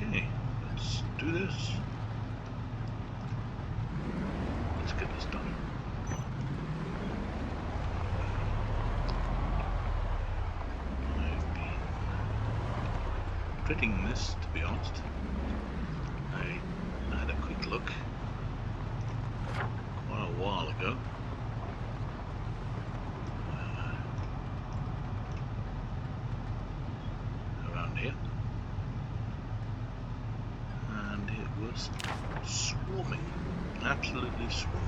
Okay, let's do this. Let's get this done. I've been dreading this, to be honest. I had a quick look quite a while ago. Around here. And it was swarming. Absolutely swarming.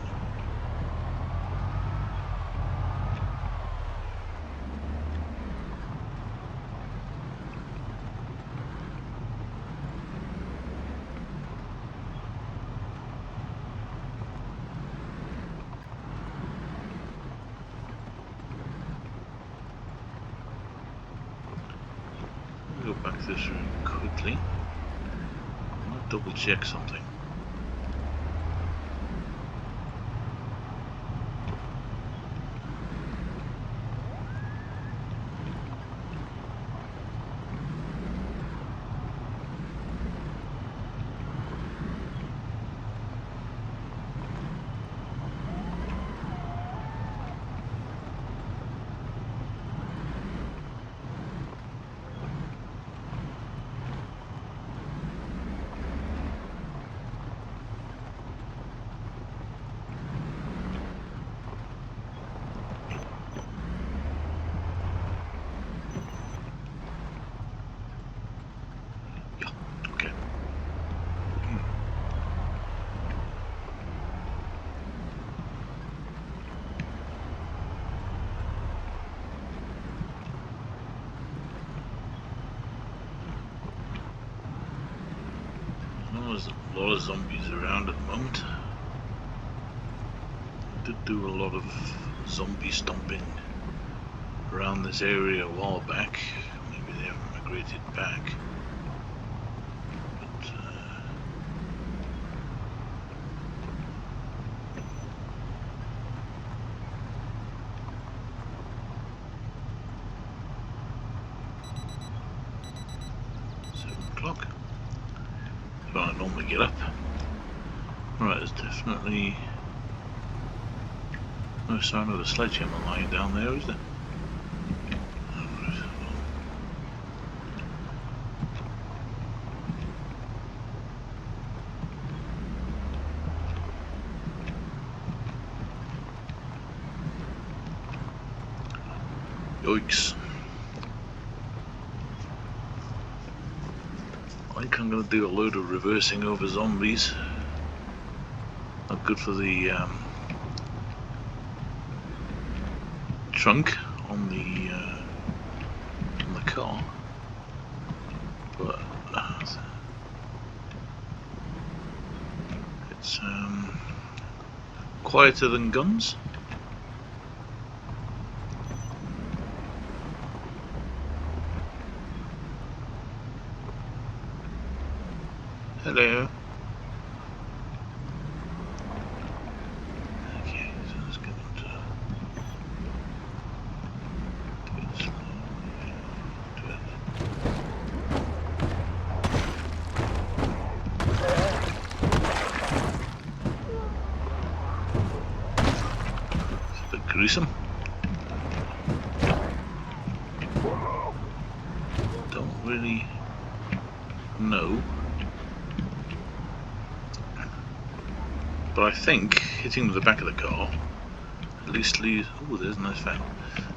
Go back this room quickly. I want to double check something. There's a lot of zombies around at the moment. I did do a lot of zombie stomping around this area a while back. Maybe they have migrated back. But 7 o'clock. So I normally get up. Right, there's definitely no sign of a sledgehammer lying down there, is there? Yikes. I think I'm going to do a load of reversing over zombies. Not good for the trunk on the car, but it's quieter than guns. Hello. Okay, so let's get into it slowly. It's a bit gruesome. Don't really know. But I think hitting the back of the car at least leaves. Oh, there's a nice fan.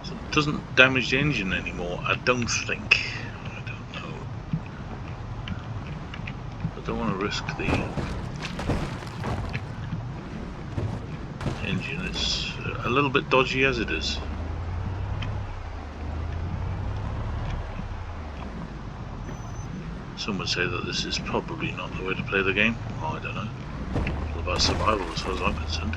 So it doesn't damage the engine anymore, I don't think. I don't know. I don't want to risk the engine. It's a little bit dodgy as it is. Some would say that this is probably not the way to play the game. Oh, I don't know. It's all about survival as far as I'm concerned.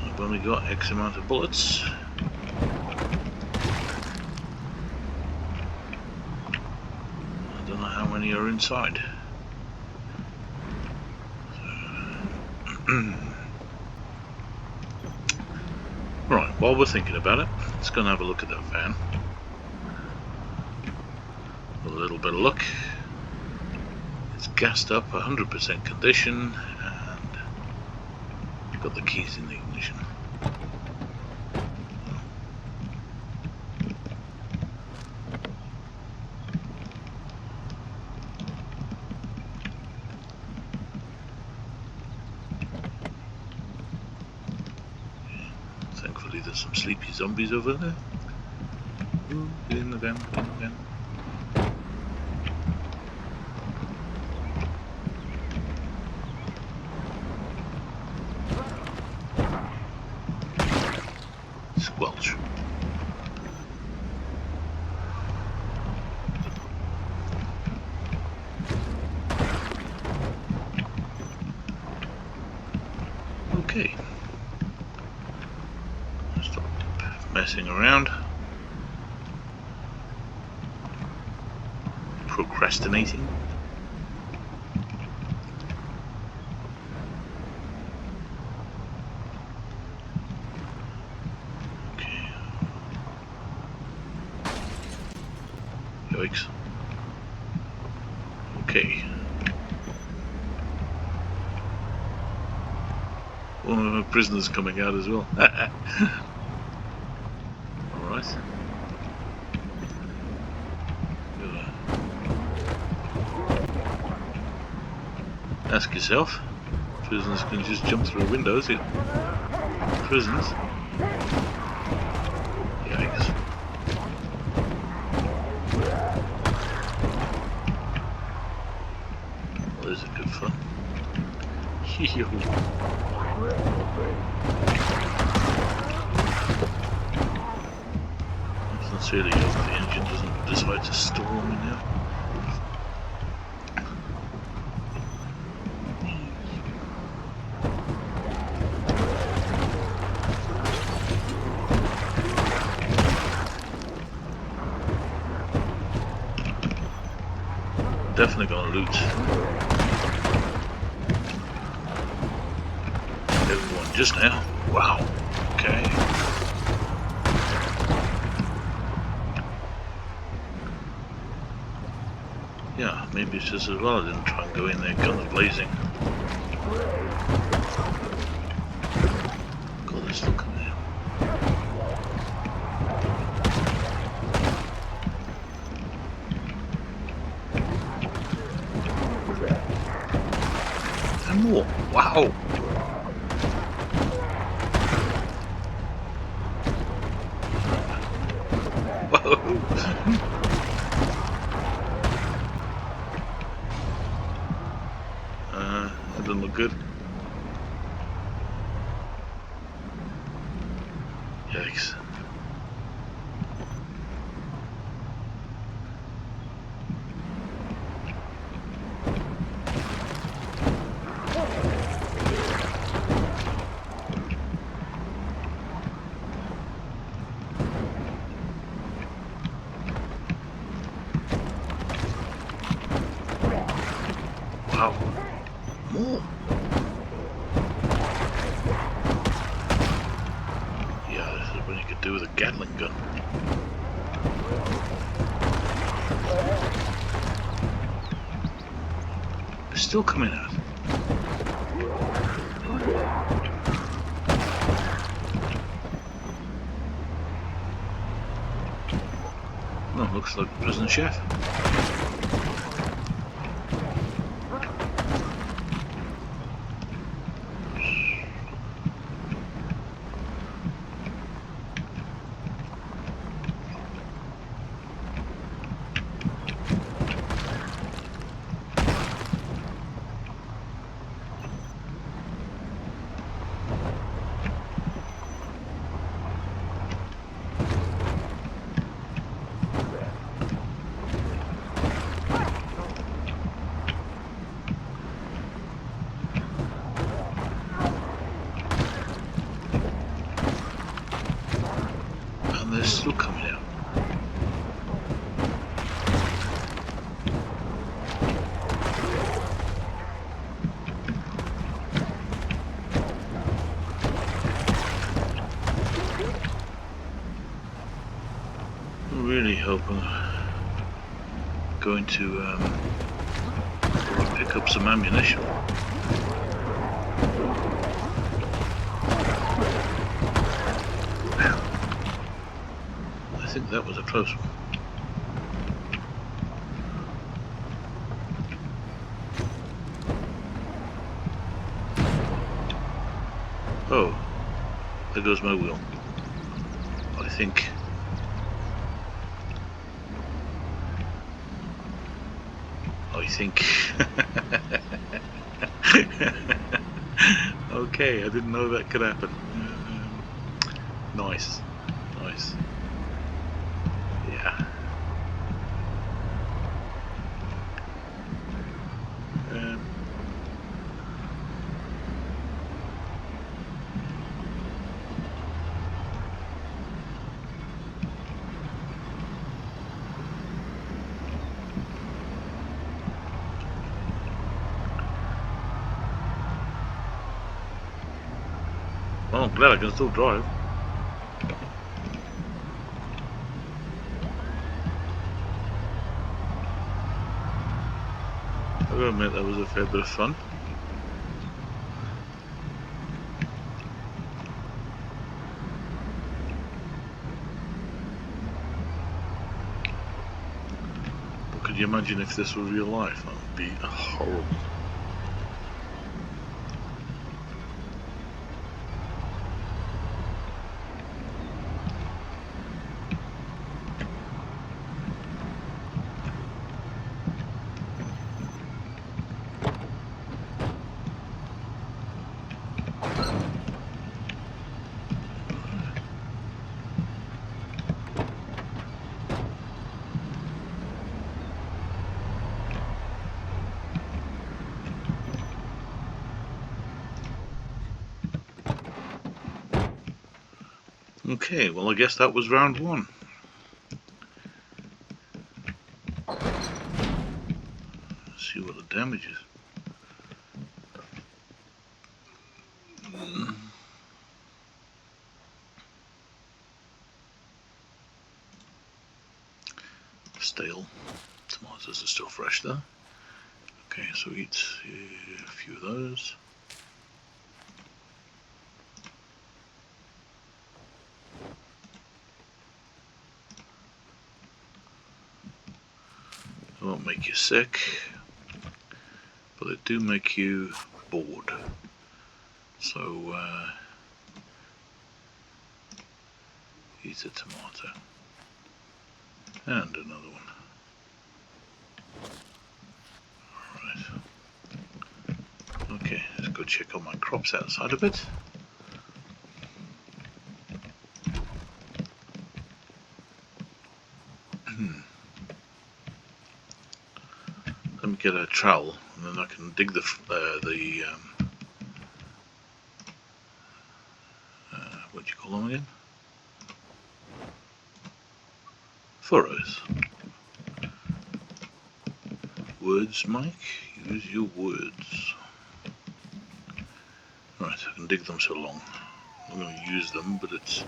I've only got X amount of bullets. I don't know how many are inside. Right, while we're thinking about it, let's go and have a look at that van. With a little bit of luck, it's gassed up 100% condition and got the keys in the ignition. Thankfully there's some sleepy zombies over there. Ooh, in the van, in the van. Squelch. Okay. Stop messing around. Procrastinating. Okay. Yikes. Okay. One of the prisoners coming out as well. Alright. Ask yourself, prisoners can just jump through windows in prisons. Yikes. Well, those are good fun. Sincerely hope the engine doesn't decide to stall me now. Definitely gonna loot everyone just now. Wow. Okay. Yeah, maybe it's just as well I didn't try and go in there guns blazing. God, they're still coming in. And more. Wow. Whoa. That doesn't look good. Yikes. Wow. More. Yeah, this is what you could do with a Gatling gun. They're still coming out. Oh, looks like prison chef. They're still coming out. I'm really hoping going to pick up some ammunition. I think that was a close one. Oh, there goes my wheel. I think. Okay, I didn't know that could happen. Nice. Yeah. Well, I'm glad I can still drive. I've got to admit that was a fair bit of fun. But could you imagine if this were real life? That would be horrible. Okay, well I guess that was round one. Let's see what the damage is. Stale. Tomatoes are still fresh though. Okay, so eat a few of those. They won't make you sick, but they do make you bored. So eat a tomato. And another one. Right. Okay, let's go check on my crops outside a bit. Let me get a trowel, and then I can dig the what do you call them again? Furrows. Words, Mike? Use your words. Right, I can dig them so long. I'm going to use them, but it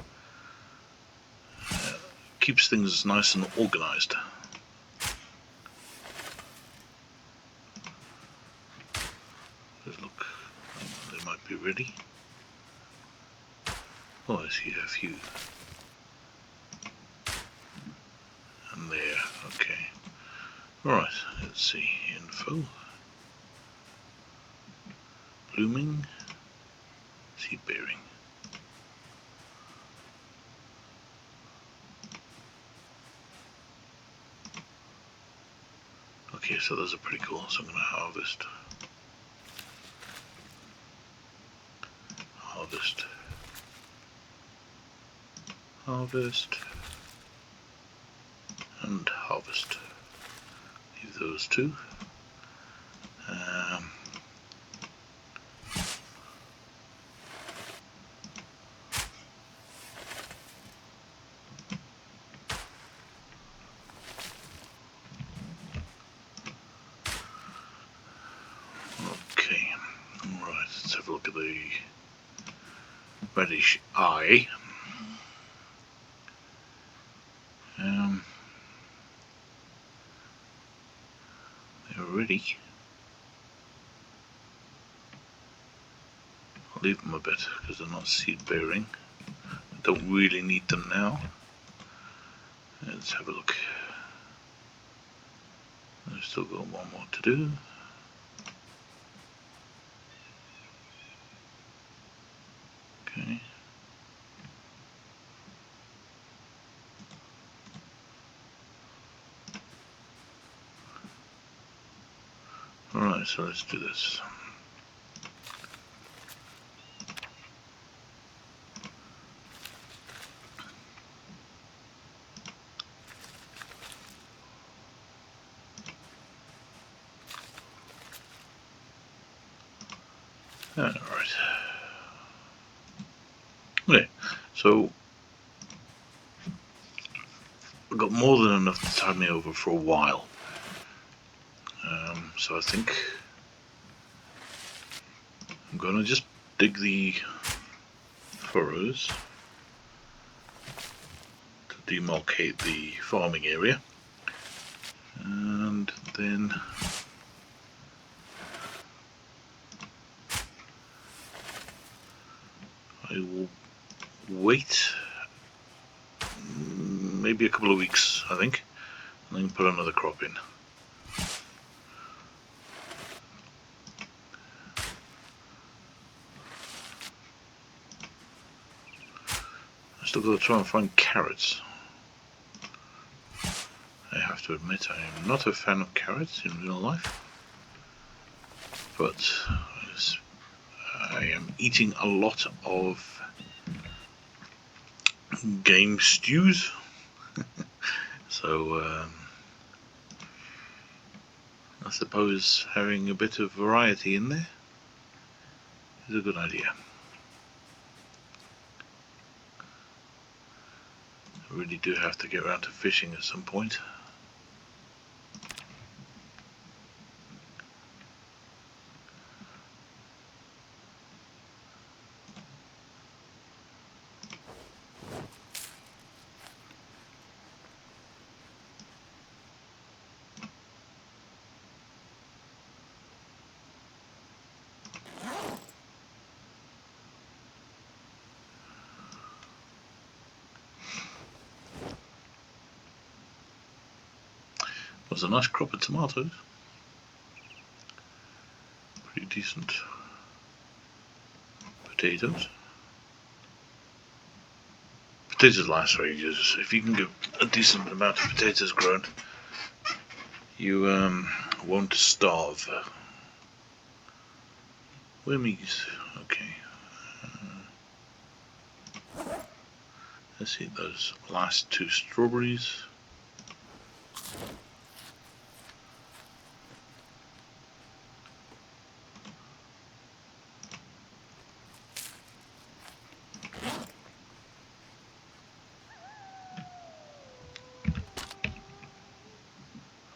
keeps things nice and organised. Let's look, they might be ready. Oh, I see a few. And there, okay. Alright, let's see, info. Blooming, seed bearing. Okay, so those are pretty cool, so I'm going to harvest. Harvest. And harvest. Leave those two. Okay, alright, let's have a look at the reddish eye. ready. I'll leave them a bit because they're not seed bearing. I don't really need them now. Let's have a look. I've still got one more to do. Okay. Alright, so let's do this. Alright. Okay, so I've got more than enough to tide me over for a while. So I think I'm gonna just dig the furrows to demarcate the farming area, and then I will wait maybe a couple of weeks, I think, and then put another crop in. I still got to try and find carrots. I have to admit I am not a fan of carrots in real life, but I am eating a lot of game stews, so I suppose having a bit of variety in there is a good idea. I really do have to get around to fishing at some point. Was a nice crop of tomatoes. Pretty decent. Potatoes. Potatoes last for ages. If you can get a decent amount of potatoes grown, you won't starve. Wormies. Okay. Let's eat those last two strawberries.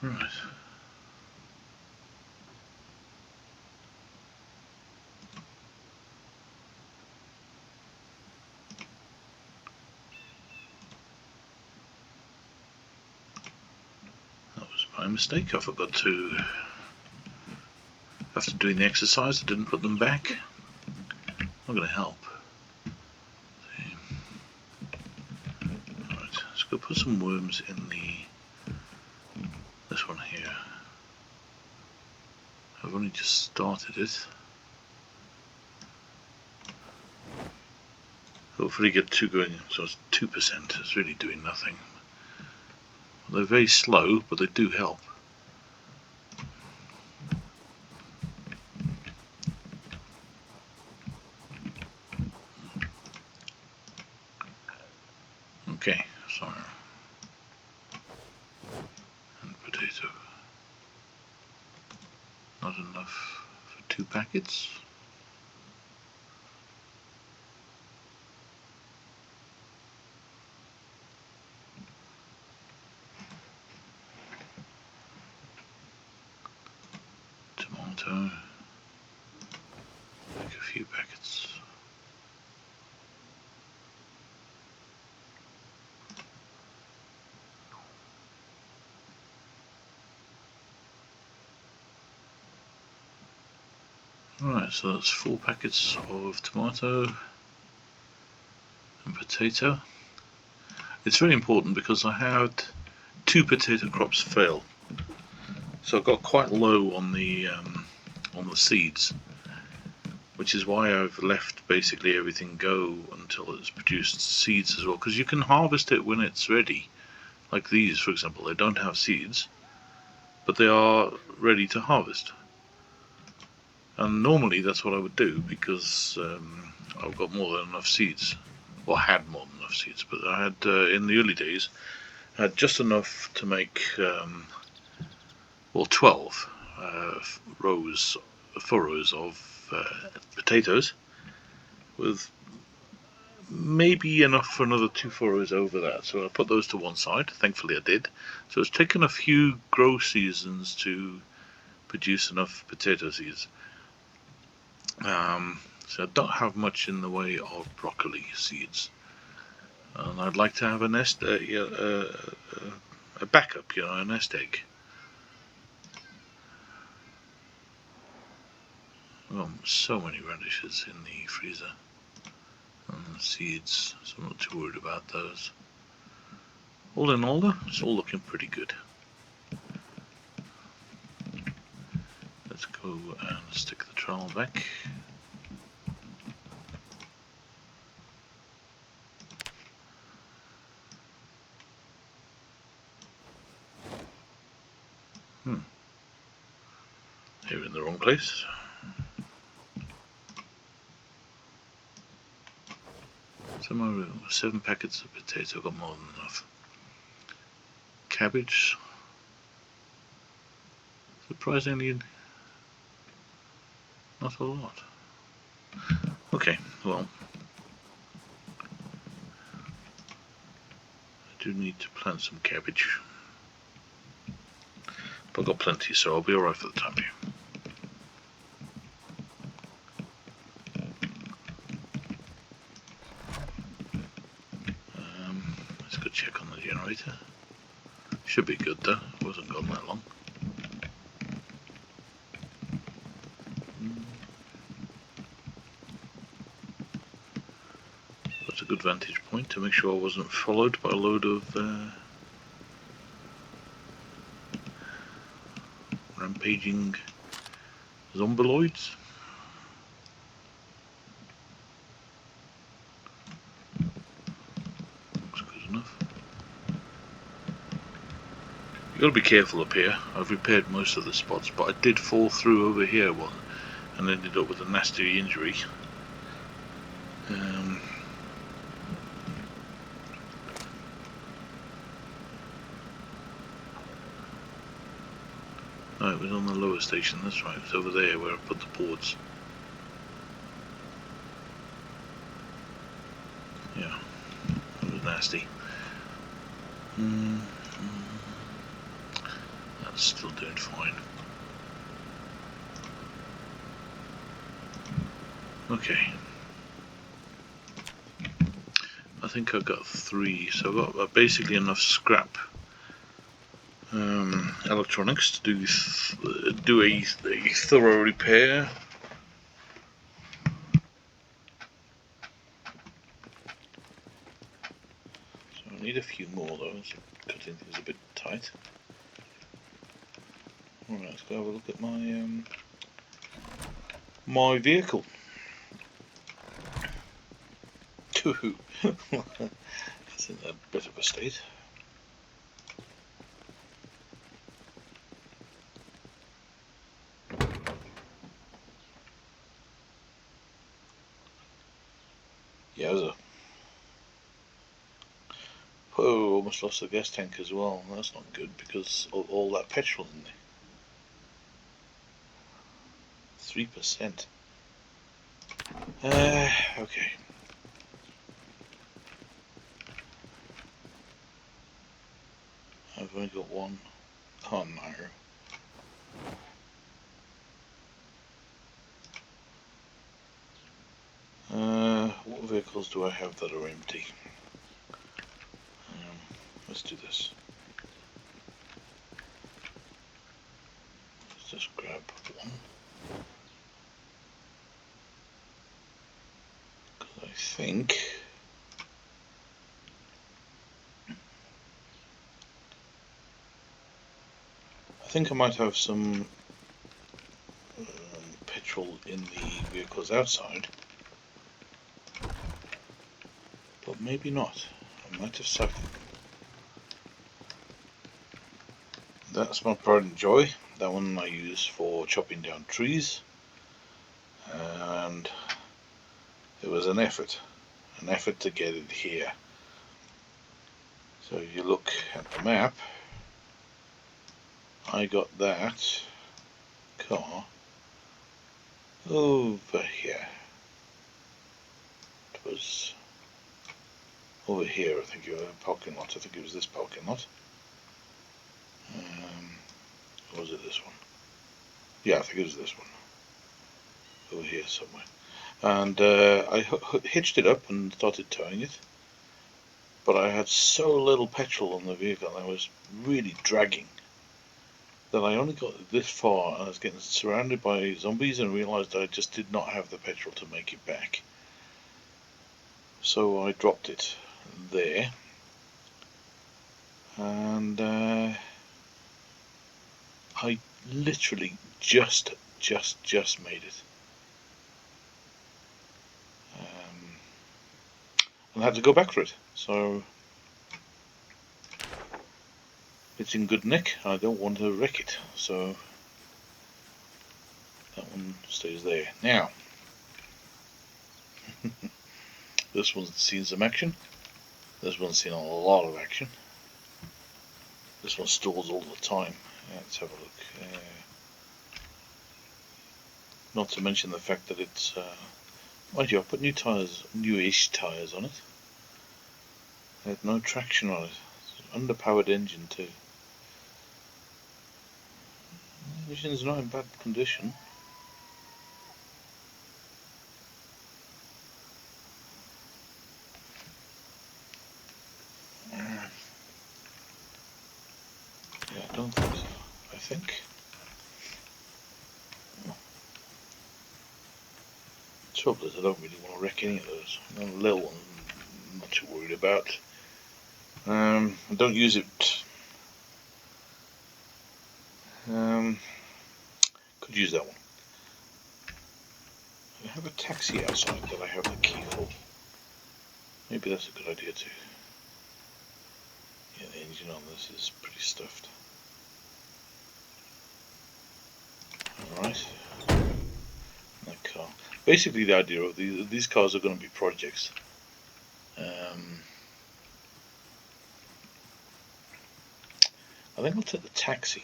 Right. That was my mistake. I forgot to, after doing the exercise, I didn't put them back. Not going to help. Alright, let's go put some worms in this one here. I've only just started it. Hopefully get two going, so it's 2%. It's really doing nothing. They're very slow, but they do help. Okay, sorry. And potato. Not enough for 2 packets. Tomato. Make a few packets. Right, so that's 4 packets of tomato and potato. It's very important because I had 2 potato crops fail, so I got quite low on the seeds, which is why I've left basically everything go until it's produced seeds as well. Because you can harvest it when it's ready, like these, for example. They don't have seeds, but they are ready to harvest. And normally that's what I would do because I've got more than enough seeds, or had more than enough seeds. But I had in the early days, I had just enough to make 12 furrows of potatoes, with maybe enough for another 2 furrows over that. So I put those to one side. Thankfully I did. So it's taken a few grow seasons to produce enough potato seeds. So I don't have much in the way of broccoli seeds, and I'd like to have a nest, a backup, a nest egg. Oh, so many radishes in the freezer and seeds, so I'm not too worried about those. All in all, it's all looking pretty good. Let's go and stick the trowel back. Here in the wrong place. Somewhere 7 packets of potato, got more than enough. Cabbage, surprisingly not a lot. Okay, well, I do need to plant some cabbage, but I've got plenty, so I'll be alright for the time being. Let's go check on the generator. Should be good though, it wasn't gone that long. That's a good vantage point to make sure I wasn't followed by a load of rampaging zomboids. Looks good enough. You've got to be careful up here. I've repaired most of the spots, but I did fall through over here one and ended up with a nasty injury. No, it was on the lower station, that's right. It was over there where I put the boards. Yeah, it was nasty. That's still doing fine. Okay. I think I've got 3, so I've got basically enough scrap electronics to do a thorough repair. So I need a few more though, so cutting things a bit tight. Alright, let's go have a look at my my vehicle. It's in a bit of a state. Yowza. Oh, almost lost the gas tank as well. That's not good because of all that petrol in there. 3%. Okay. I've only got one. Oh no. What vehicles do I have that are empty? Let's do this. Let's just grab one. think I might have some petrol in the vehicles outside, but maybe not. I might have sucked it. That's my pride and joy. That one I use for chopping down trees, and it was an effort to get it here. So if you look at the map, I got that car over here. It was over here, I think, a parking lot. I think it was this parking lot. Or was it this one? Yeah, I think it was this one. Over here somewhere. And I hitched it up and started towing it. But I had so little petrol on the vehicle, I was really dragging, that I only got this far, and I was getting surrounded by zombies and realised I just did not have the petrol to make it back. So I dropped it there, and I literally just made it. And I had to go back for it, so it's in good nick. I don't want to wreck it, so that one stays there. Now, this one's seen some action. This one's seen a lot of action. This one stalls all the time. Let's have a look. Not to mention the fact that it's, mind you, I put new tyres, newish tyres on it. It had no traction on it. It's an underpowered engine too. The engine's not in bad condition. Yeah, I don't think so. I think. The trouble is I don't really want to wreck any of those. The little one I'm not too worried about. I don't use it. Could use that one. I have a taxi outside that I have the key for. Maybe that's a good idea too. Yeah, the engine on this is pretty stuffed. Alright. That car. Basically the idea of these cars are going to be projects. I think I'll take the taxi.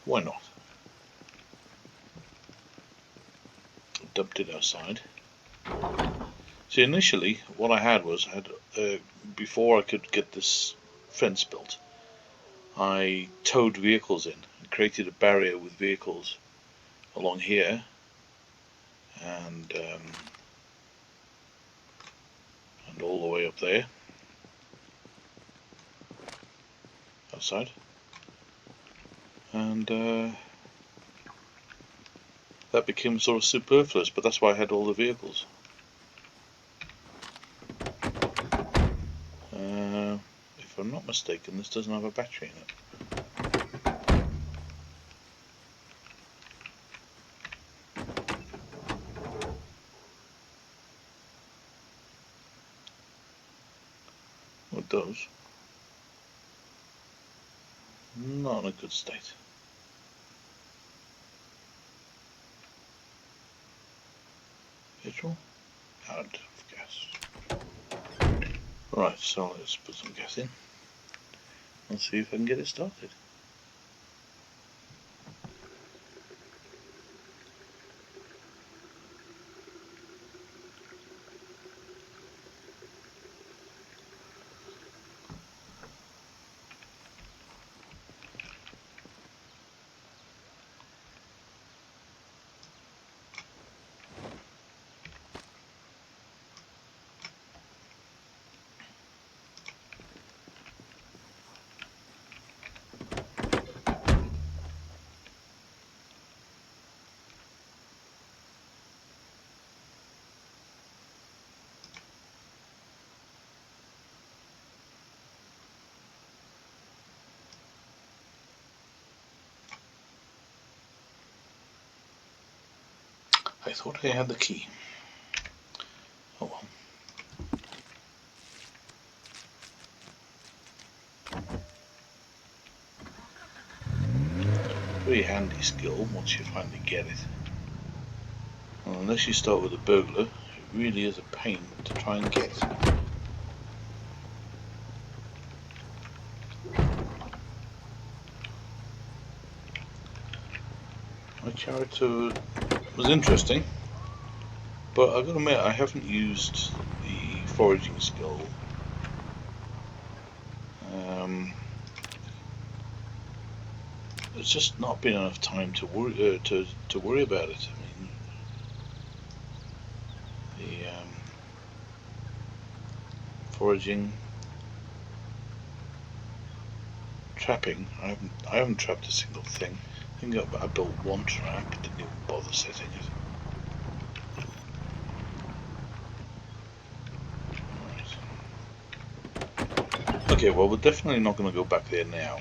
Why not? Dumped it outside. See, initially what I had was, before I could get this fence built, I towed vehicles in and created a barrier with vehicles along here and all the way up there outside, and that became sort of superfluous, but that's why I had all the vehicles. If I'm not mistaken, this doesn't have a battery in it. Well, it does. Not in a good state. Petrol? Out of gas. Right, so let's put some gas in and see if I can get it started. I thought I had the key. Oh well. Very handy skill once you finally get it. Well, unless you start with a burglar, it really is a pain to try and get. My character was interesting, but I've got to admit I haven't used the foraging skill. There's just not been enough time to worry about it. I mean, the foraging, trapping. I haven't trapped a single thing. I think I built one trap, didn't even bother setting it. Right. Okay, well we're definitely not going to go back there now.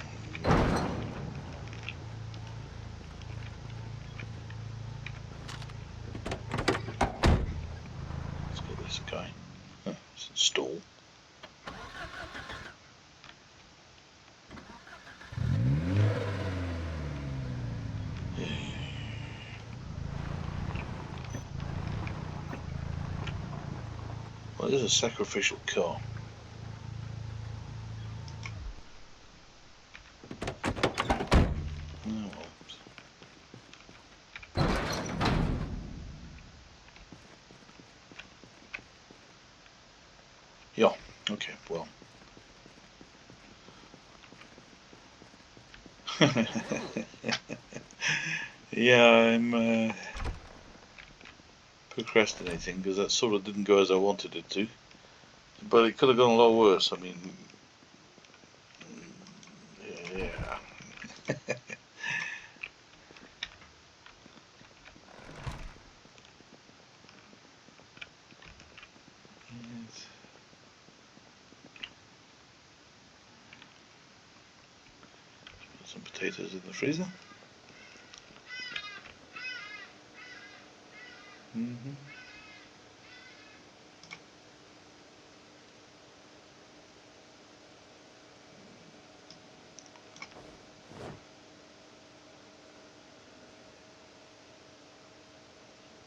Let's get this guy. Let's install. Well, this is a sacrificial car. Oh, well. Yeah, okay, well. Yeah, I'm procrastinating because that sort of didn't go as I wanted it to. But it could have gone a lot worse. I mean, yeah. Put some potatoes in the freezer.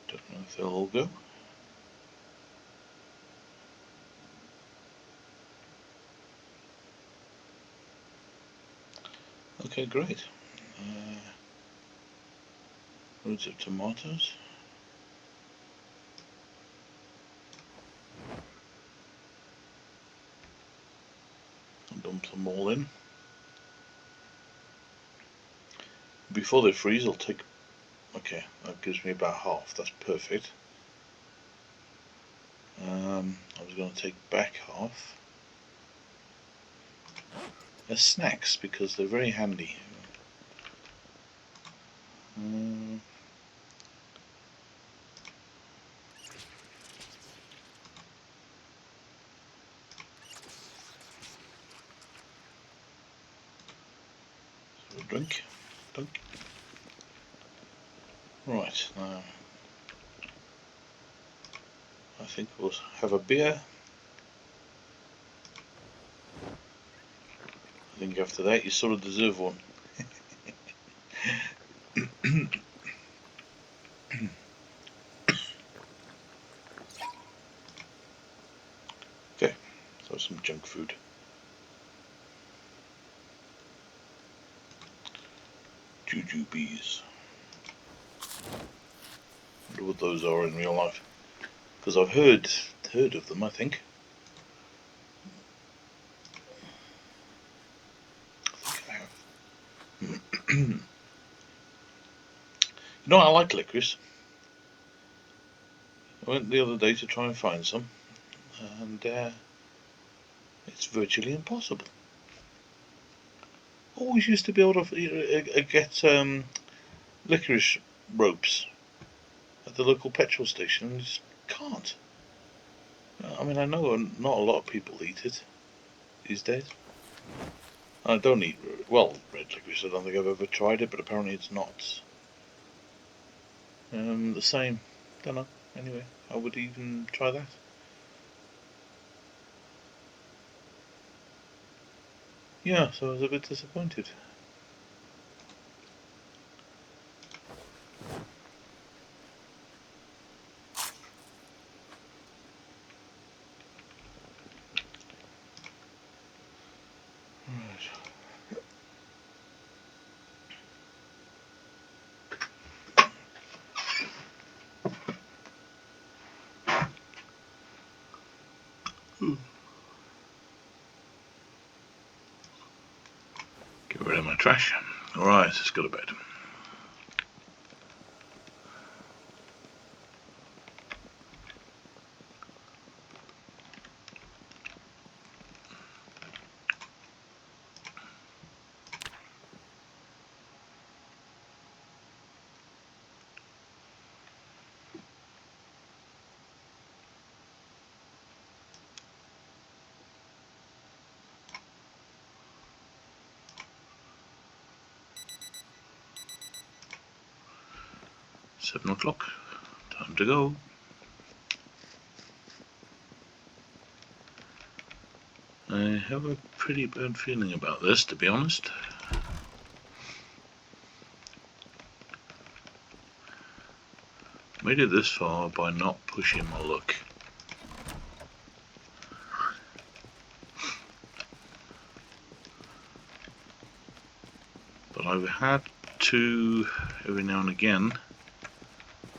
Don't know if they'll all go. Okay, great. Roots of tomatoes. I'll dump them all in. Before they freeze, I'll take... Okay, that gives me about half. That's perfect. I was going to take back half as snacks because they're very handy. So drink. Right, now I think we'll have a beer. I think after that you sort of deserve one. Okay, so some junk food. Jujubes. I wonder what those are in real life. Because I've heard of them, I think. You know, I like licorice. I went the other day to try and find some, and it's virtually impossible. Always used to be able to get licorice ropes at the local petrol station, and just can't. I mean, I know not a lot of people eat it these days. I don't eat, well, red licorice. I don't think I've ever tried it, but apparently it's not the same. Don't know. Anyway, I would even try that. Yeah, so I was a bit disappointed. Get rid of my trash. Alright, let's go to bed. Seven o'clock. Time to go. I have a pretty bad feeling about this, to be honest. Made it this far by not pushing my luck. But I've had to, every now and again,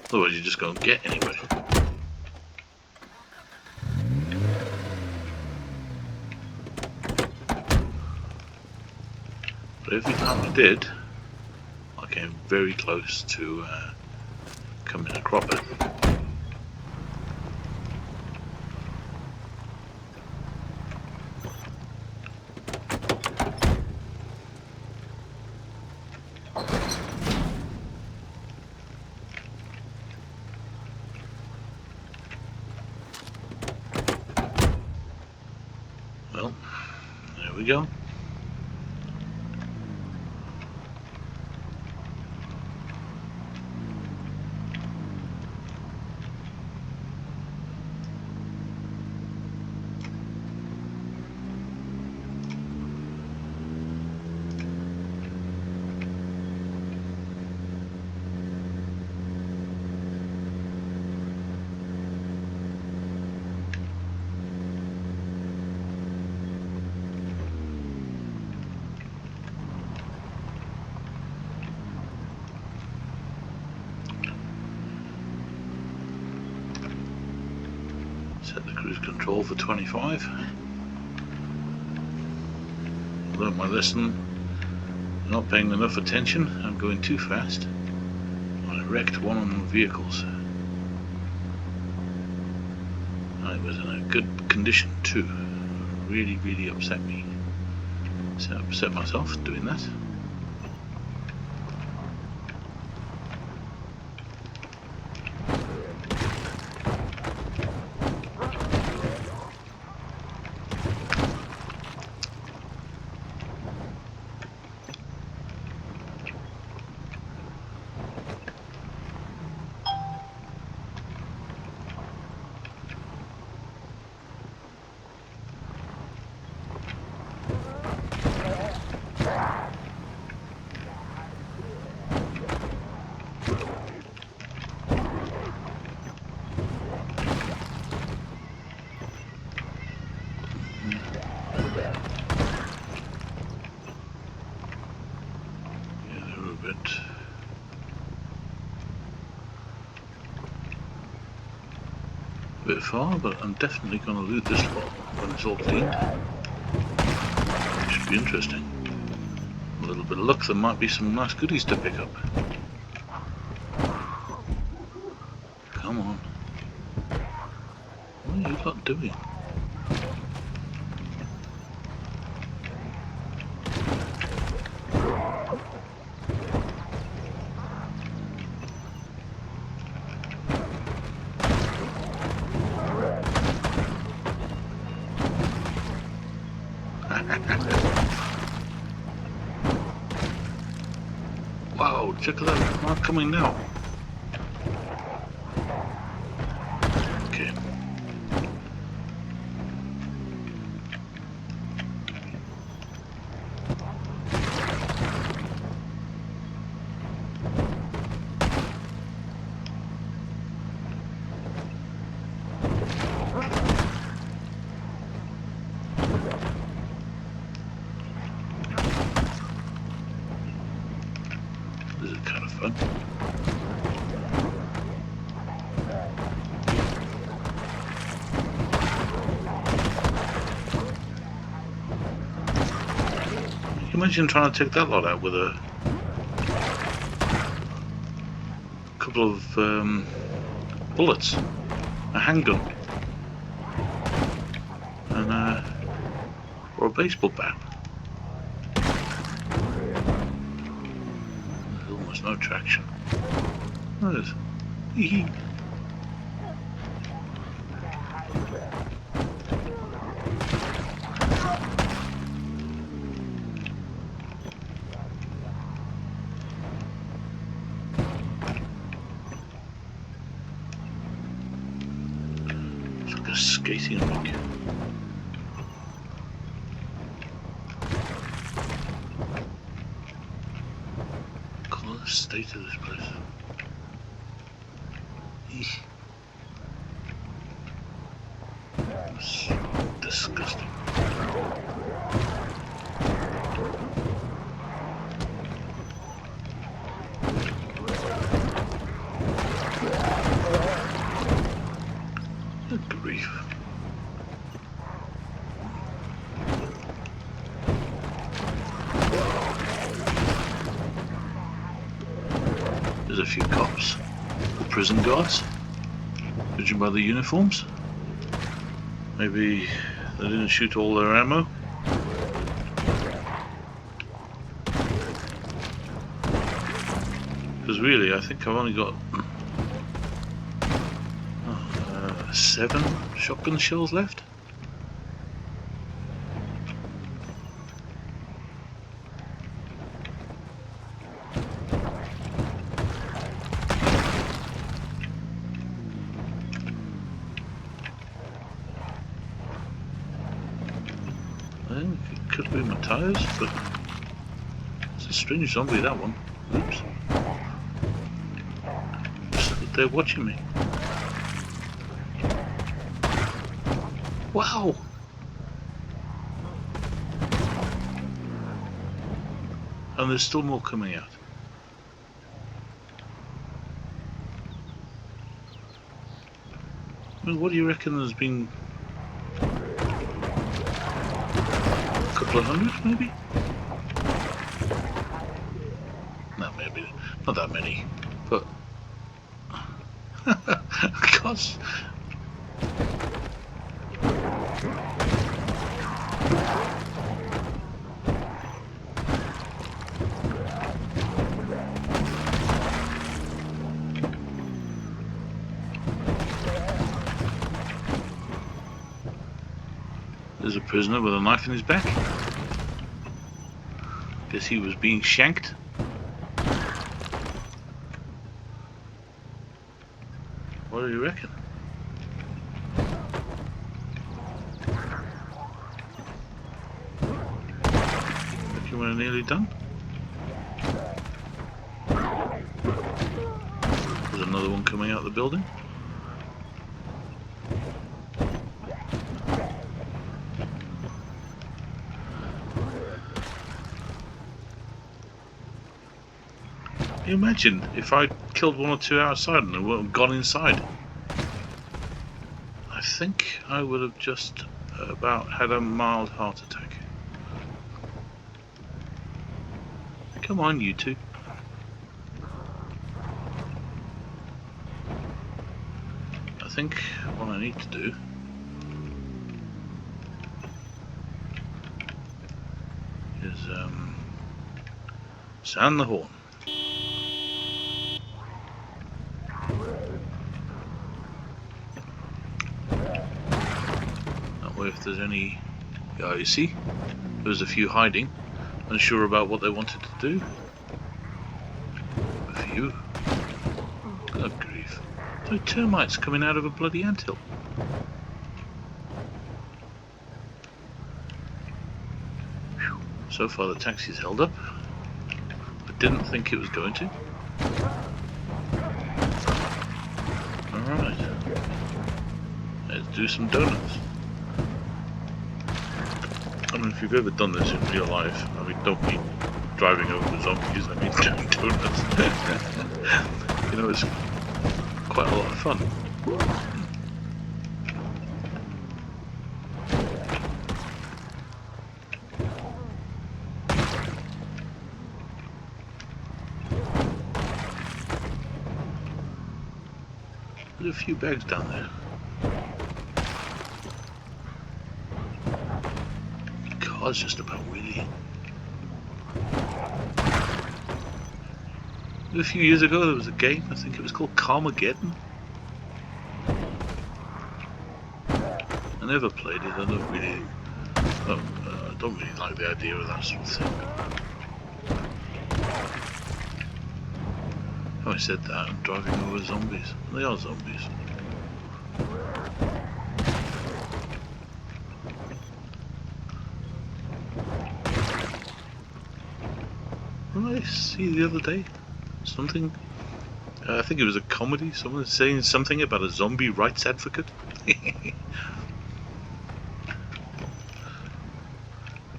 otherwise you just don't get anywhere. But every time I did, I came very close to coming a cropper. Well, there we go. Set the cruise control for 25. Learned my lesson. Not paying enough attention. I'm going too fast. I wrecked one of the vehicles. It was in a good condition too. Really, really upset me. So I upset myself doing that. A bit far, but I'm definitely going to loot this lot when it's all cleaned. Should be interesting. A little bit of luck, there might be some nice goodies to pick up. Come on. What are you lot doing? Wow, check that, not coming now. happen. Imagine trying to take that lot out with a couple of bullets, a handgun, and or a baseball bat. There's almost no traction. There's hee. Skating rink. Look at the state of this place. Eesh. It's disgusting. Good grief. There's a few cops, or prison guards, judging by the uniforms. Maybe they didn't shoot all their ammo. Because really, I think I've only got 7 shotgun shells left. I think it could be my tyres, but it's a strange zombie, that one. Oops. They're watching me. Wow! And there's still more coming out. I mean, what do you reckon there's been? A couple of hundred, maybe? No, maybe not that many, but gosh. There's a prisoner with a knife in his back. Guess he was being shanked. What do you reckon? Reckon we're nearly done? There's another one coming out of the building. Can you imagine if I killed 1 or 2 outside and they weren't gone inside? I think I would have just about had a mild heart attack. Come on, you two. I think what I need to do is sound the horn. If there's any, yeah, you see, there's a few hiding, unsure about what they wanted to do. A few. Good grief. No termites coming out of a bloody anthill. Whew. So far the taxi's held up. I didn't think it was going to. Alright. Let's do some donuts. I don't know if you've ever done this in real life. I mean, don't mean driving over zombies, I mean doing donuts. You know, it's quite a lot of fun. There's a few bags down there. The car's just about wheeling. A few years ago there was a game, I think it was called Car-Mageddon. I never played it, I don't really like the idea of that sort of thing. Having said that, I'm driving over zombies. They are zombies. What did I see the other day? Something, I think it was a comedy, someone was saying something about a zombie rights advocate.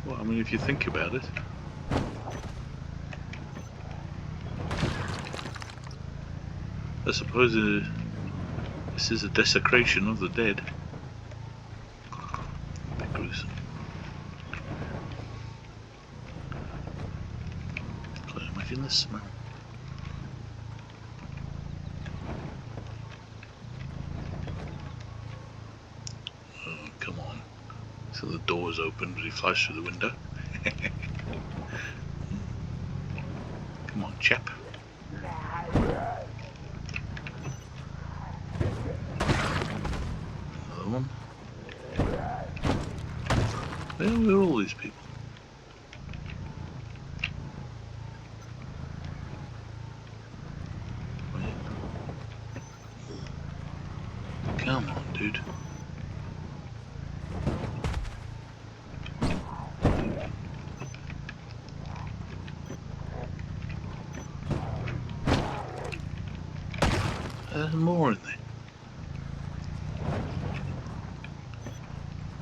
Well, I mean, if you think about it, I suppose this is a desecration of the dead. A bit gruesome. Can you imagine the smell? Oh, come on. So the door's open, but he flies through the window. Come on, chap. Another one. Where are all these people? Come on, dude. There's more in there.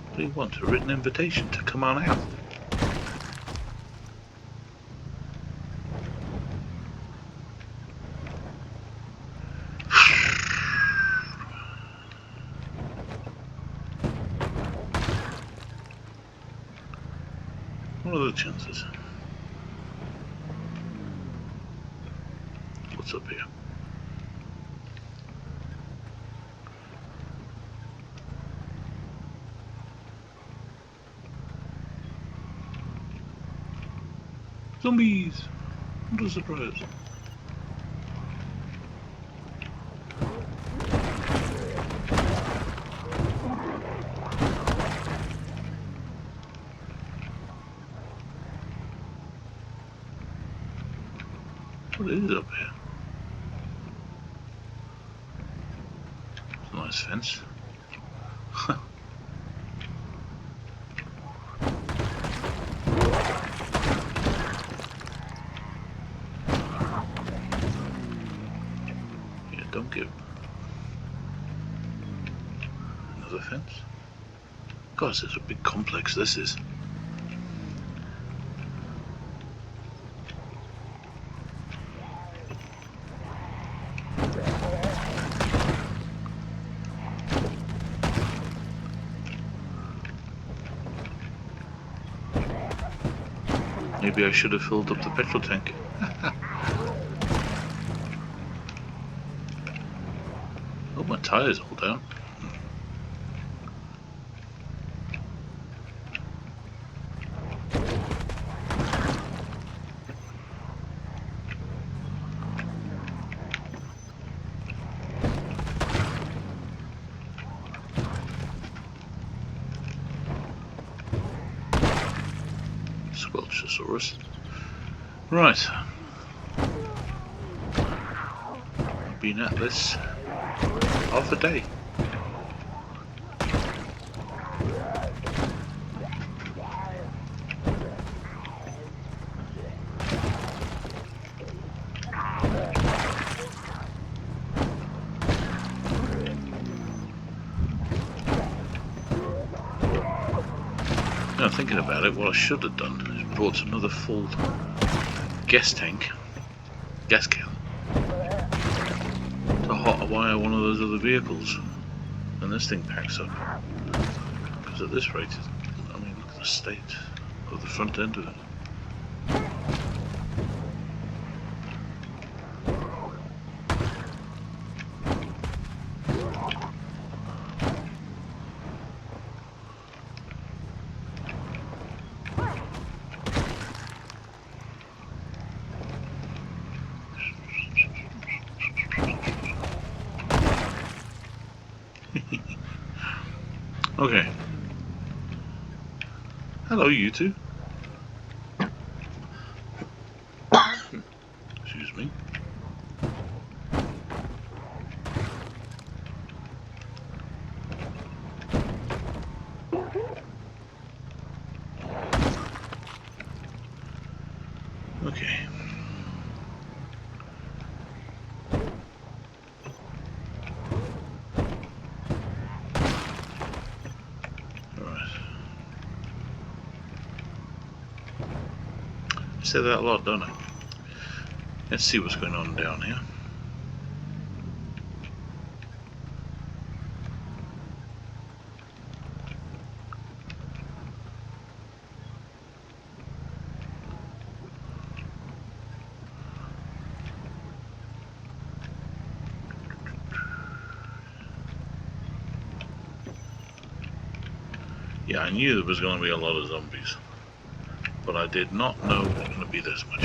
What do you want? A written invitation to come on out? What are the chances? What's up here? Zombies! What a surprise! What is up here? It's a nice fence. Don't give. Another fence. God, it's a big complex this is. Maybe I should have filled up the petrol tank. Oh, my tire's all down. Squelchosaurus. Right. I've been at this half a day. Now thinking about it, what I should have done is brought another full gas can, to hotwire one of those other vehicles, and this thing packs up. Because at this rate, I mean, look at the state of the front end of it. Okay. Hello, you two. Excuse me. Okay. I say that a lot, don't I? Let's see what's going on down here. Yeah, I knew there was going to be a lot of zombies, but I did not know it was going to be this much.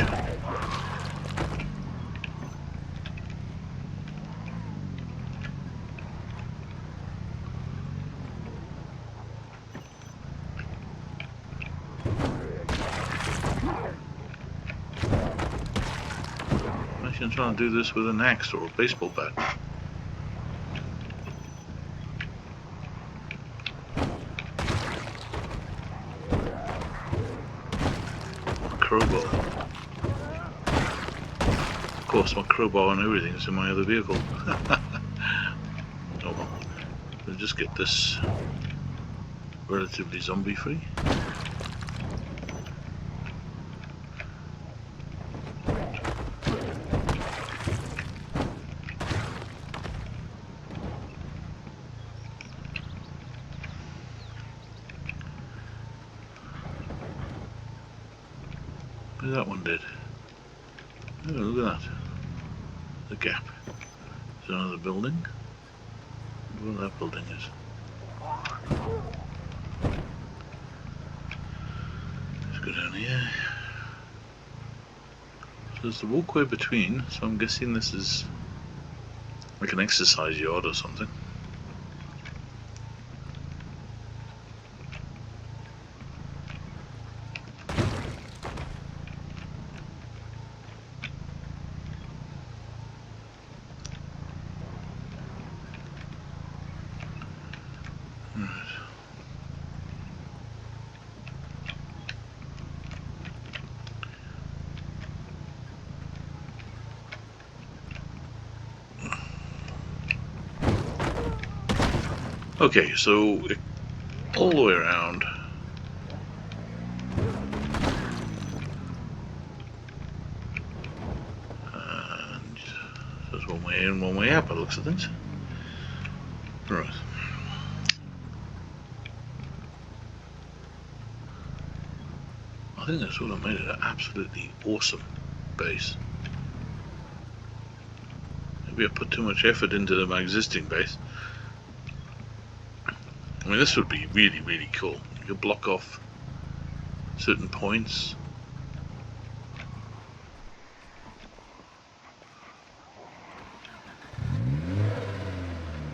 Imagine trying to do this with an axe or a baseball bat. Crowbar. Of course, my crowbar and everything is in my other vehicle. Oh well. We'll just get this relatively zombie free. That one did. Oh, look at that. The gap. There's another building. I wonder what that building is. Let's go down here. So there's the walkway between, so I'm guessing this is like an exercise yard or something. Okay, so all the way around. And there's one way in, one way out by the looks of things. Right. I think that's what made it an absolutely awesome base. Maybe I put too much effort into my existing base. I mean, this would be really, really cool. You could block off certain points.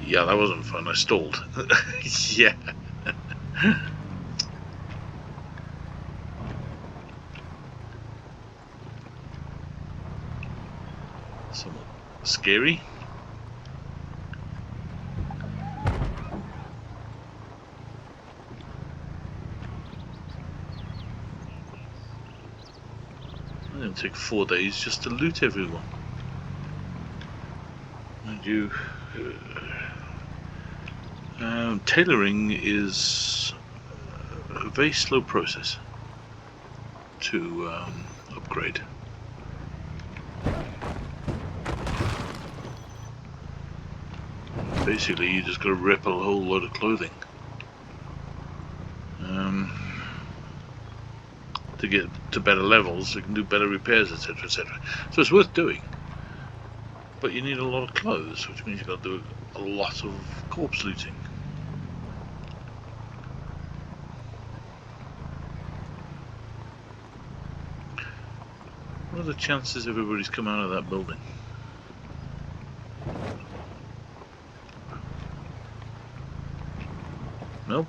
Yeah, that wasn't fun. I stalled. Yeah. Somewhat scary. It'll take 4 days just to loot everyone. Mind you, tailoring is very slow process to upgrade. Basically, you just got to rip a whole load of clothing to get to better levels, so you can do better repairs, etc., etc. So it's worth doing, but you need a lot of clothes, which means you've got to do a lot of corpse looting. What are the chances everybody's come out of that building? Nope.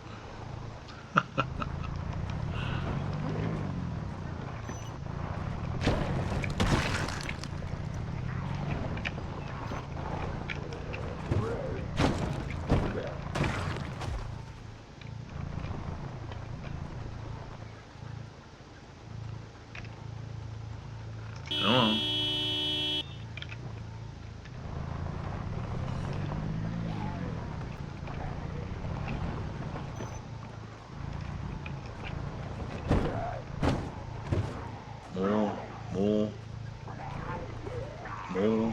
Oh.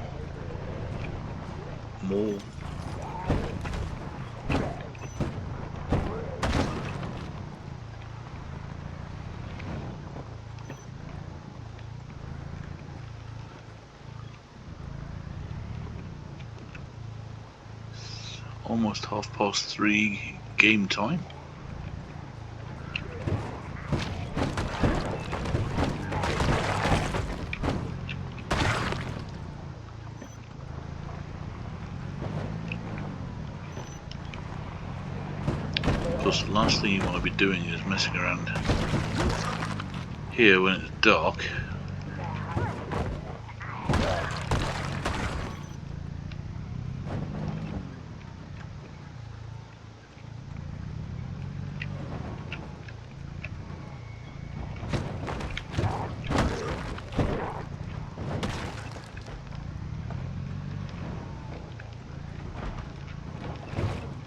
More. Almost 3:30 game time. Plus, the last thing you want to be doing is messing around here when it's dark.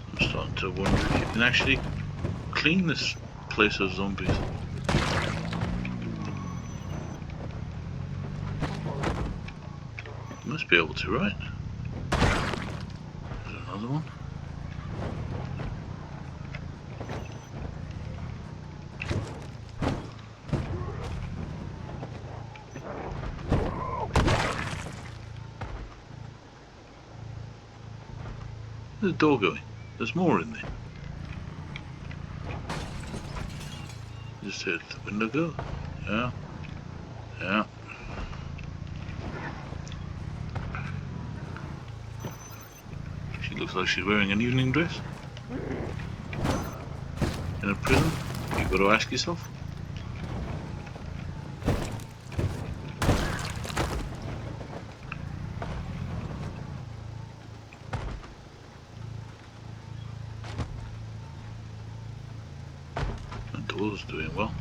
I'm starting to wonder if you can actually clean this place of zombies. You must be able to, right? There's another one. Where's the door going? There's more in there. Just hit the window go. Yeah. Yeah. She looks like she's wearing an evening dress. In a prison? You've got to ask yourself. The door's doing well.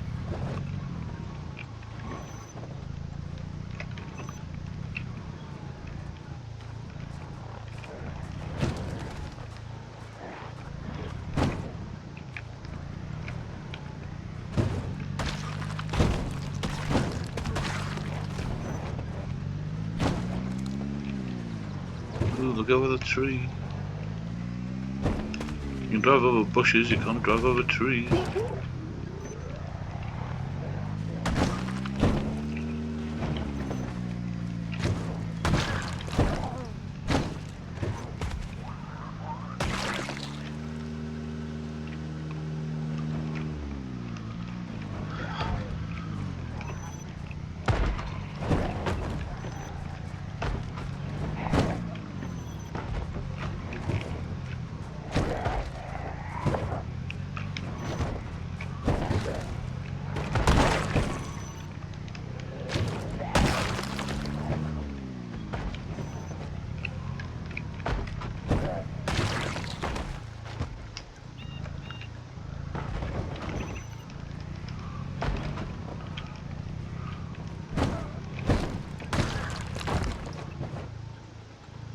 Ooh, look over the tree. You can drive over bushes, you can't drive over trees.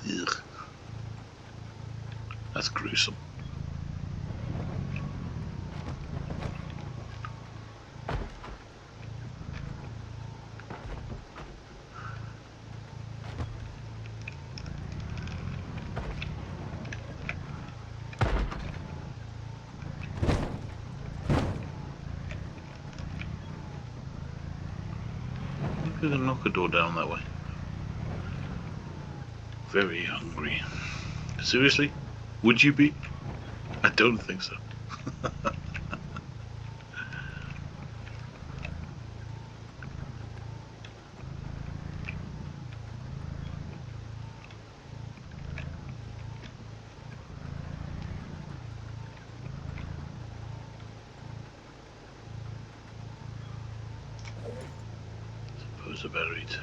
Ugh. That's gruesome. We can knock a door down that way. Very hungry. Seriously? Would you be? I don't think so. Suppose I better eat.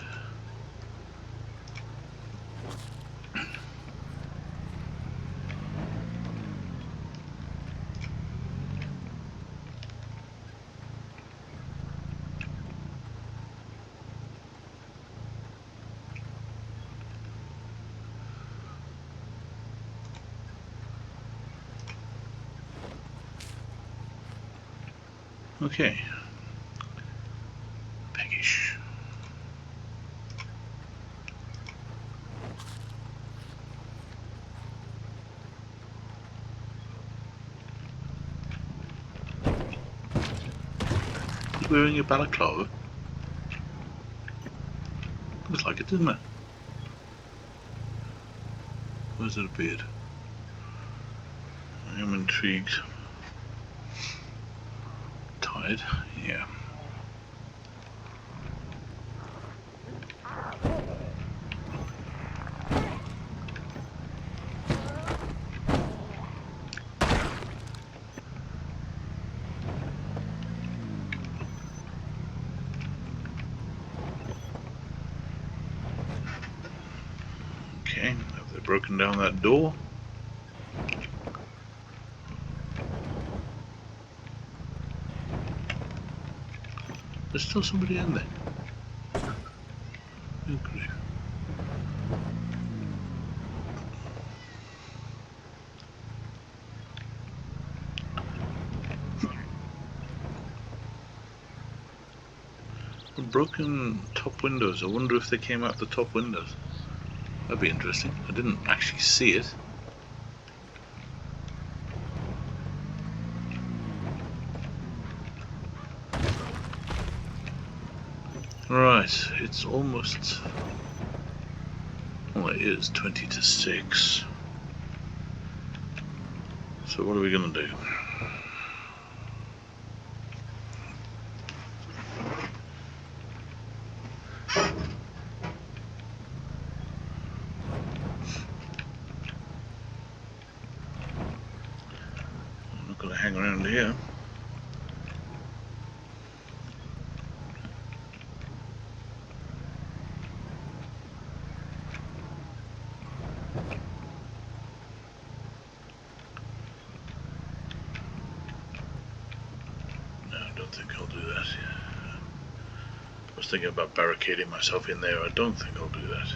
Okay. Peckish. He's wearing a balaclava. Looks like it, doesn't it? Where's it appeared? I am intrigued. Tired? Yeah. Okay, have they broken down that door? There's still somebody in there. Oh, grief. Broken top windows. I wonder if they came out the top windows. That'd be interesting. I didn't actually see it. Right, it's almost... well, it is 20 to 6. So what are we going to do? I'm not going to hang around here. I don't think I'll do that. I was thinking about barricading myself in there. I don't think I'll do that.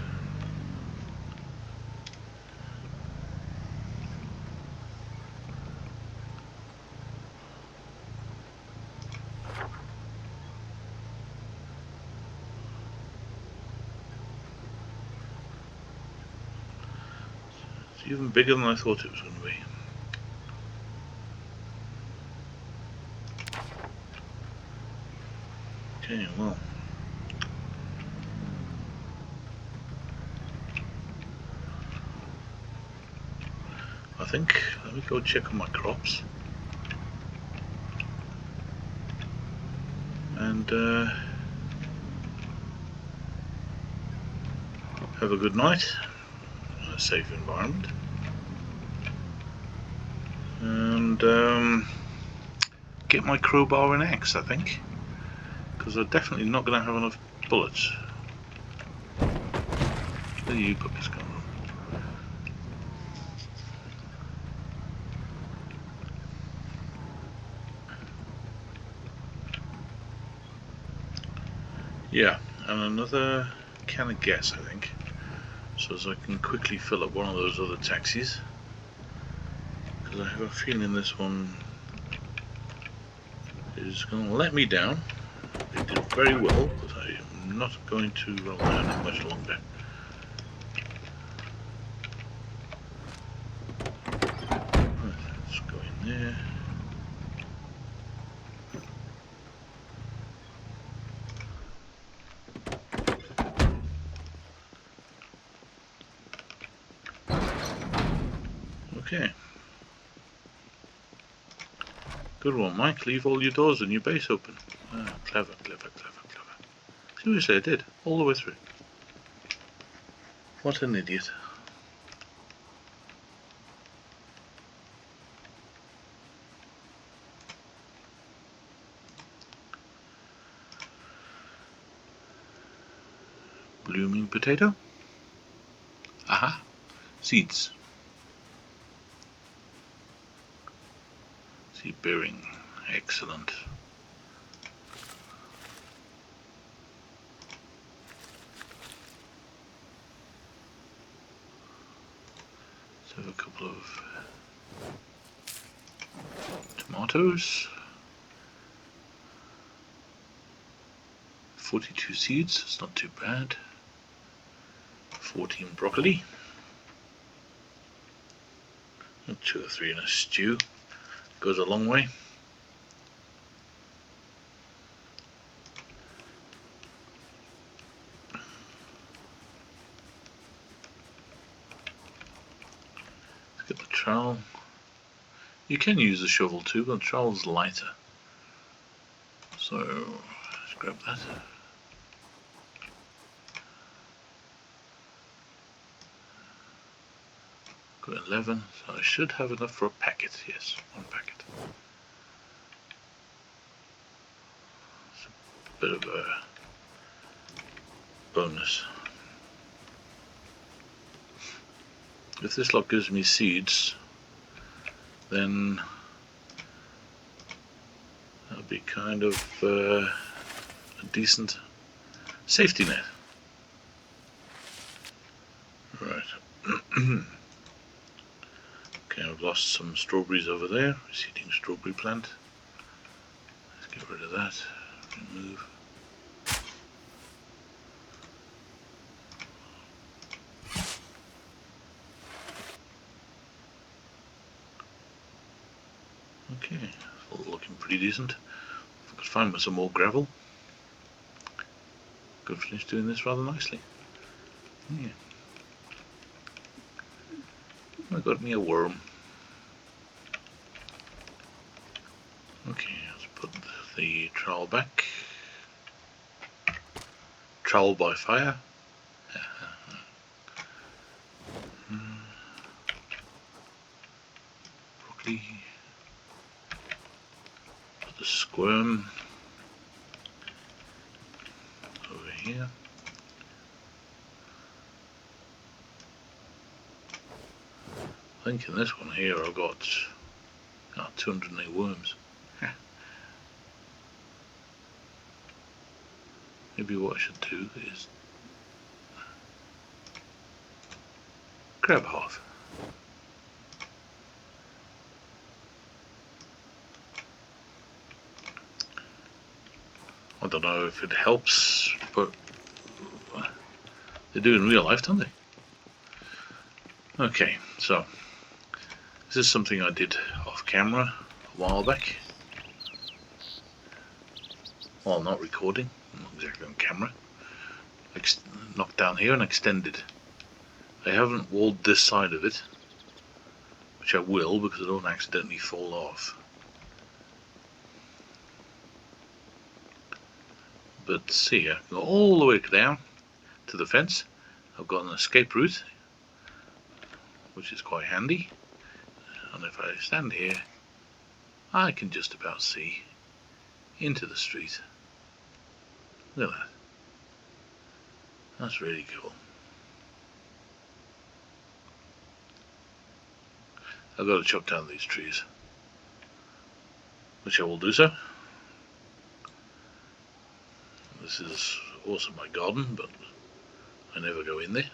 It's even bigger than I thought it was going to be. Okay, well. I think, let me go check on my crops. And have a good night. A safe environment. And get my crowbar and axe, I think. Because I'm definitely not going to have enough bullets. Where are you puppies come from? Yeah, and another can of gas, I think. So as I can quickly fill up one of those other taxis. Because I have a feeling this one is going to let me down. It did very well, but I am not going to rely on it much longer. Right, let's go in there. Okay. Good one, Mike. Leave all your doors and your base open. Ah, clever, clever, clever, clever. Seriously, I did. All the way through. What an idiot. Blooming potato. Aha. Seeds. Seed bearing. Excellent. Let's have a couple of tomatoes. 42 seeds, it's not too bad. 14 broccoli. 2 or 3 in a stew. Goes a long way. Let's get the trowel. You can use the shovel too, but the trowel's lighter. So let's grab that. Got 11, so I should have enough for a packet. Yes, 1 packet. It's a bit of a bonus. If this lot gives me seeds, then that'll be kind of a decent safety net. Right. Okay, I've lost some strawberries over there. Seeding strawberry plant. Let's get rid of that. Remove. Okay, looking pretty decent. If I could find some more gravel, could finish doing this rather nicely. Yeah. I got me a worm. Okay, let's put the trowel back. Trowel by fire. Broccoli. Put the squirm over here. I think in this one here I've got 208 worms. Maybe what I should do is grab half. I don't know if it helps, but they do in real life, don't they? Okay, so this is something I did off camera a while back. Well, not recording, not exactly on camera. Knocked down here and extended. I haven't walled this side of it, which I will because I don't accidentally fall off. But see, I can go all the way down to the fence. I've got an escape route, which is quite handy. And if I stand here, I can just about see into the street. Look at that. That's really cool. I've got to chop down these trees, which I will do so. This is also my garden, but I never go in there.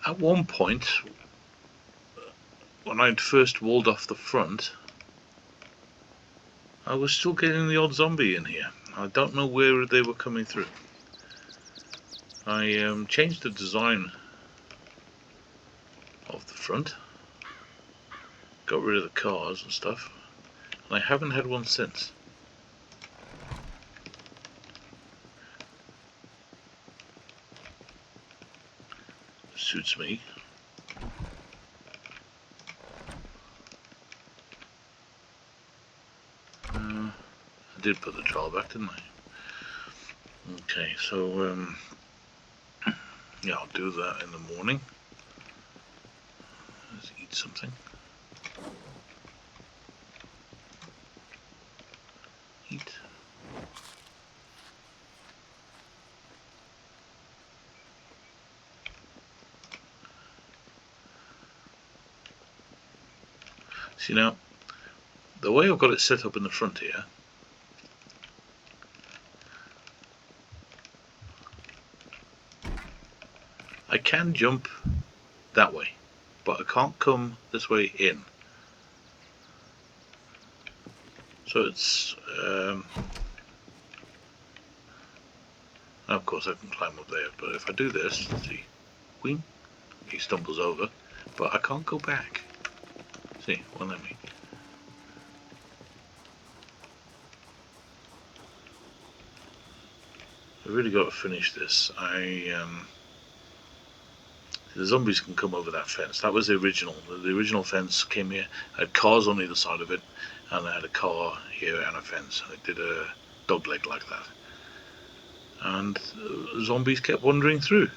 At one point, when I'd first walled off the front, I was still getting the odd zombie in here. I don't know where they were coming through. I changed the design of the front, got rid of the cars and stuff, and I haven't had one since. Suits me. I did put the trial back, didn't I? Okay, so yeah, I'll do that in the morning. Let's eat something. Eat. See now, the way I've got it set up in the front here, I can jump that way, but I can't come this way in. So it's, of course I can climb up there, but if I do this, see, wing, he stumbles over, but I can't go back. See, won't let me. I've really got to finish this. The zombies can come over that fence. That was the original. The original fence came here, had cars on either side of it, and I had a car here and a fence. I did a dog leg like that. And zombies kept wandering through.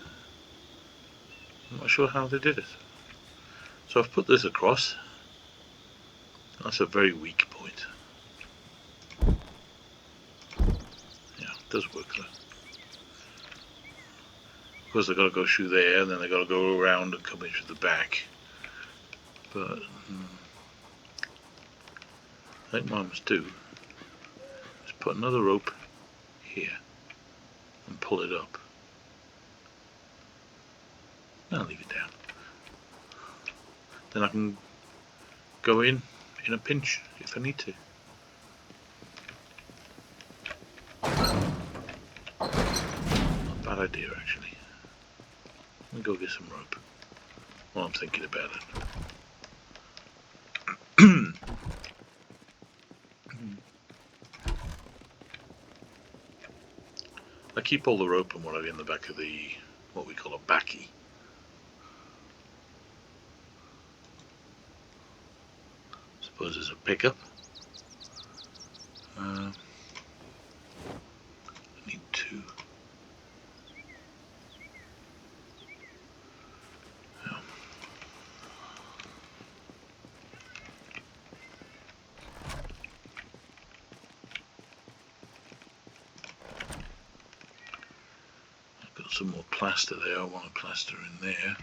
I'm not sure how they did it. So I've put this across. That's a very weak point. Yeah, it does work though. Of course, they've got to go through there, and then they've got to go around and come in through the back. But I think what I must do is put another rope here and pull it up. I'll leave it down. Then I can go in a pinch if I need to. Not a bad idea, actually. Let me go get some rope while I'm thinking about it. I keep all the rope and whatever in the back of the, what we call a backy. Suppose there's a pickup. I need two. Some more plaster there. I want to plaster in there.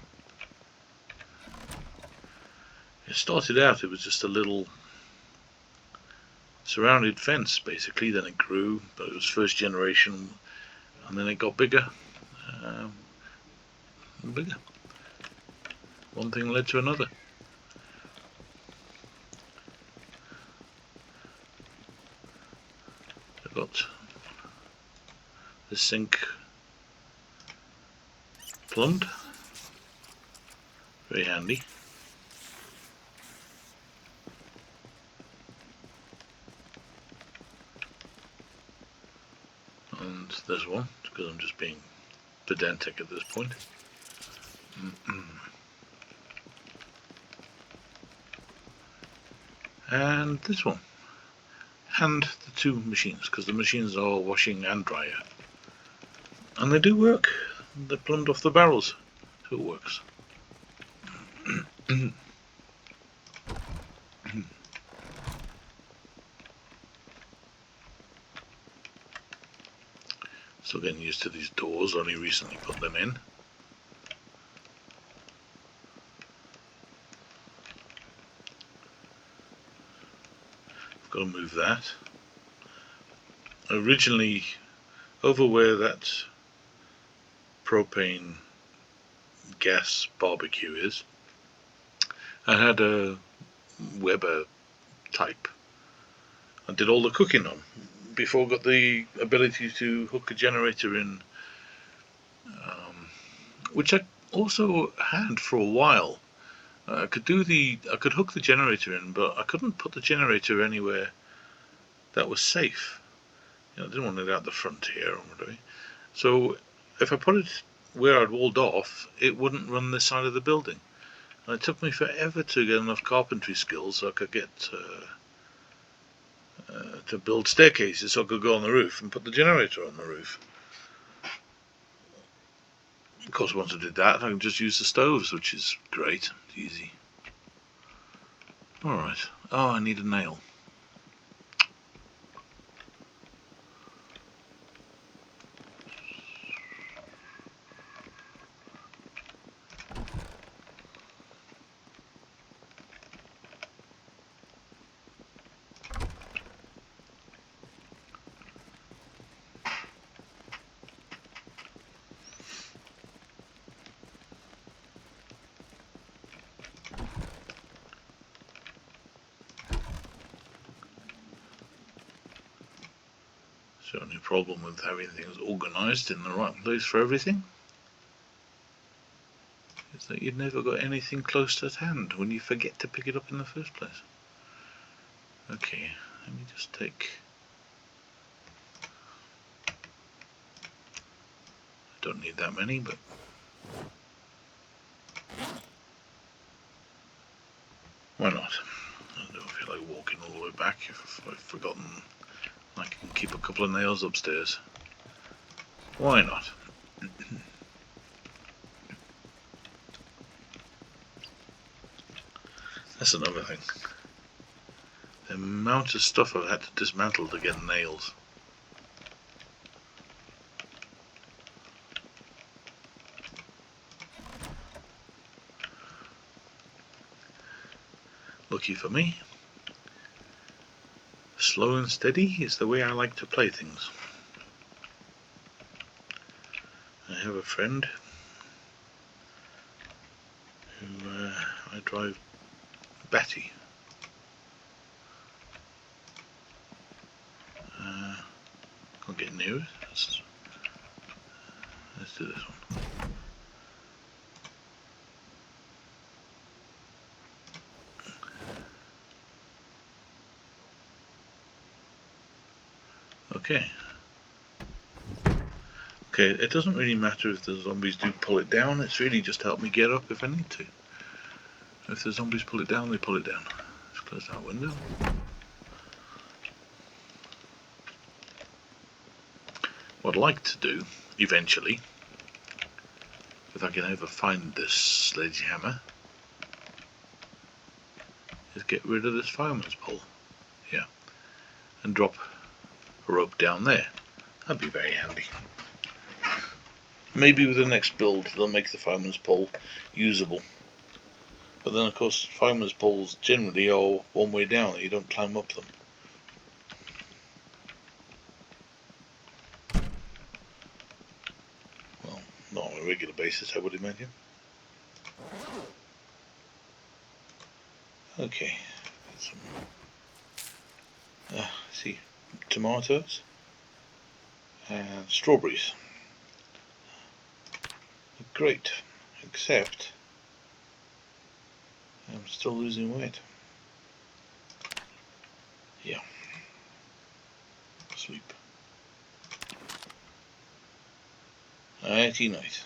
It started out, it was just a little surrounded fence basically, then it grew, but it was first generation, and then it got bigger and bigger. One thing led to another. I've got the sink plumbed, very handy. And there's one, because I'm just being pedantic at this point. And this one. And the two machines, because the machines are washing and dryer. And they do work. They're plumbed off the barrels, so it works. Still getting used to these doors, only recently put them in. I've got to move that. Originally, over where that propane gas barbecue is, I had a Weber type. I did all the cooking on before I got the ability to hook a generator in, which I also had for a while. I could hook the generator in, but I couldn't put the generator anywhere that was safe. I didn't want it out the front here or whatever. So if I put it where I'd walled off, it wouldn't run this side of the building. And it took me forever to get enough carpentry skills so I could get to build staircases so I could go on the roof and put the generator on the roof. Of course, once I did that, I can just use the stoves, which is great, easy. Alright, oh, I need a nail. The only problem with having things organised in the right place for everything is that you've never got anything close at hand when you forget to pick it up in the first place. Okay, let me just take... I don't need that many, but... why not? I don't feel like walking all the way back if I've forgotten I can keep a couple of nails upstairs. Why not? That's another thing. The amount of stuff I've had to dismantle to get nails. Lucky for me, slow and steady is the way I like to play things. I have a friend who I drive Batty. Can't get near it. Let's do this one. Okay. Okay, it doesn't really matter if the zombies do pull it down, it's really just help me get up if I need to. If the zombies pull it down, they pull it down. Let's close that window. What I'd like to do, eventually, if I can ever find this sledgehammer, is get rid of this fireman's pole. Yeah. And drop a rope down there. That'd be very handy. Maybe with the next build they'll make the fireman's pole usable. But then of course fireman's poles generally are one way down, you don't climb up them. Well, not on a regular basis I would imagine. Okay, some see, tomatoes and strawberries. Great, except I'm still losing weight. Yeah. Sweep. Nighty night.